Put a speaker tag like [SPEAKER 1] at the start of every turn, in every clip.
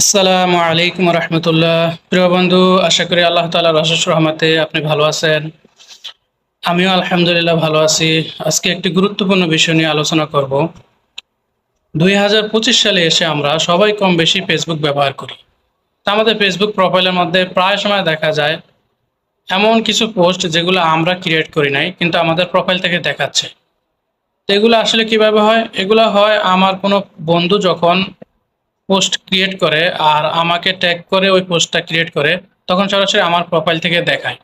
[SPEAKER 1] আসসালামু আলাইকুম রহমতুল্লাহ। প্রিয় বন্ধু, আশা করি আল্লাহ তাআলার অশেষ রহমতে আপনি ভালো আছেন। আমিও আলহামদুলিল্লাহ ভালো আছি। আজকে একটি গুরুত্বপূর্ণ বিষয় নিয়ে আলোচনা করব। 2025 সালে এসে আমরা সবাই কম বেশি ফেসবুক ব্যবহার করি। তা আমাদের ফেসবুক প্রোফাইলের মধ্যে প্রায় সময় দেখা যায় এমন কিছু পোস্ট যেগুলো আমরা ক্রিয়েট করি নাই, কিন্তু আমাদের প্রোফাইল থেকে দেখাচ্ছে। তো এগুলো আসলে কিভাবে হয়? এগুলো হয় আমার কোনো বন্ধু যখন পোস্ট ক্রিয়েট করে আর আমাকে ট্যাগ করে ওই পোস্টটা ক্রিয়েট করে, তখন সরাসরি আমার প্রোফাইল থেকে দেখায়।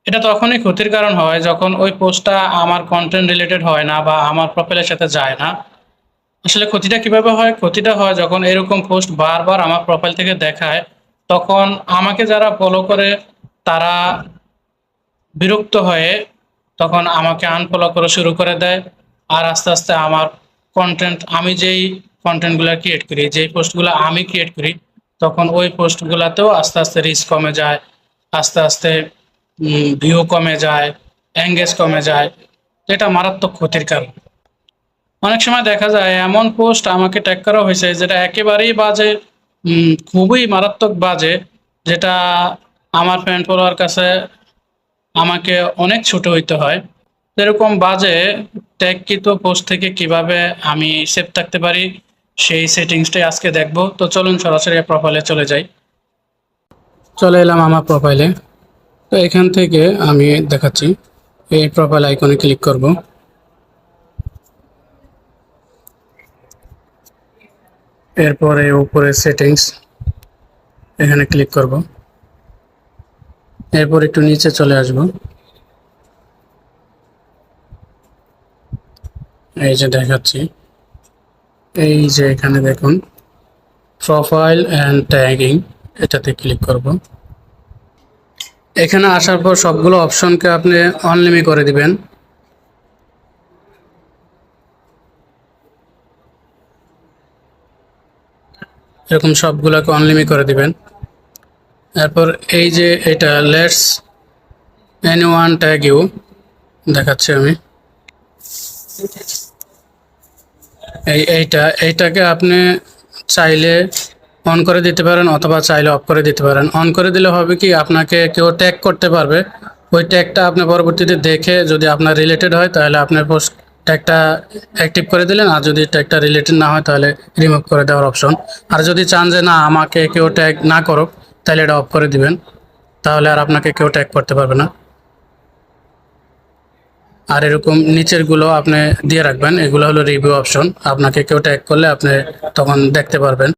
[SPEAKER 1] এটা তখনই ক্ষতির কারণ হয় যখন ওই পোস্টটা আমার কন্টেন্ট রিলেটেড হয় না বা আমার প্রোফাইলের সাথে যায় না। আসলে ক্ষতিটা কিভাবে হয়? ক্ষতিটা হয় যখন এরকম পোস্ট বারবার আমার প্রোফাইল থেকে দেখায়, তখন আমাকে যারা ফলো করে তারা বিরক্ত হয়ে তখন আমাকে আনফলো করা শুরু করে দেয়। আর আস্তে আস্তে আমার কন্টেন্ট, আমি যেই কন্টেন্টগুলো ক্রিয়েট করি, যেই পোস্টগুলো আমি ক্রিয়েট করি, তখন ওই পোস্টগুলোতেও আস্তে আস্তে রিচ কমে যায়, আস্তে আস্তে ভিউ কমে যায়, এঙ্গেজ কমে যায়। এটা মারাত্মক ক্ষতির কারণ। অনেক সময় দেখা যায় এমন পোস্ট আমাকে ট্যাগ করা হয়েছে যেটা একেবারেই বাজে, খুবই মারাত্মক বাজে, যেটা আমার ফ্রেন্ড ফলোয়ার কাছে আমাকে অনেক ছোট হইতে হয়। এরকম বাজে ট্যাগকৃত পোস্ট থেকে কিভাবে আমি সেফ থাকতে পারি, সেই সেটিংসটাই আজকে দেখব। তো চলুন সরাসরি প্রোফাইলে চলে যাই। চলে এলাম আমার প্রোফাইলে। তো এখান থেকে আমি দেখাচ্ছি, এই প্রোফাইল আইকনে ক্লিক করব। এরপরে উপরে সেটিংস, এখানে ক্লিক করব। এরপর একটু নিচে চলে আসব। এই যে দেখাচ্ছি, এই যে এখানে দেখুন প্রোফাইল অ্যান্ড ট্যাগিং, এটাতে ক্লিক করব। এখানে আসার পর সবগুলো অপশনকে আপনি অনলিমিট করে দিবেন। এরকম সবগুলোকে অনলিমিট করে দিবেন। এরপর এই যে এটা লেটস এনিওয়ান ট্যাগ ইউ দেখাচ্ছি আমি, এইটাকে আপনি চাইলে অন করে দিতে পারেন অথবা চাইলে অফ করে দিতে পারেন। অন করে দিলে হবে কি, আপনাকে কেউ ট্যাগ করতে পারবে। ওই ট্যাগটা আপনি পরবর্তীতে দেখে যদি আপনার রিলেটেড হয় তাহলে আপনার পোস্ট ট্যাগটা অ্যাক্টিভ করে দিলেন, আর যদি ট্যাগটা রিলেটেড না হয় তাহলে রিমুভ করে দেওয়ার অপশন। আর যদি চান যে না আমাকে কেউ ট্যাগ না করুক, তাহলে এটা অফ করে দিবেন, তাহলে আর আপনাকে কেউ ট্যাগ করতে পারবে না। আর এরকম নিচের গুলো আপনি দিয়ে রাখবেন, এগুলো হলো রিভিউ অপশন। আপনাকে কেউ ট্যাগ করলে আপনি তখন দেখতে পারবেন।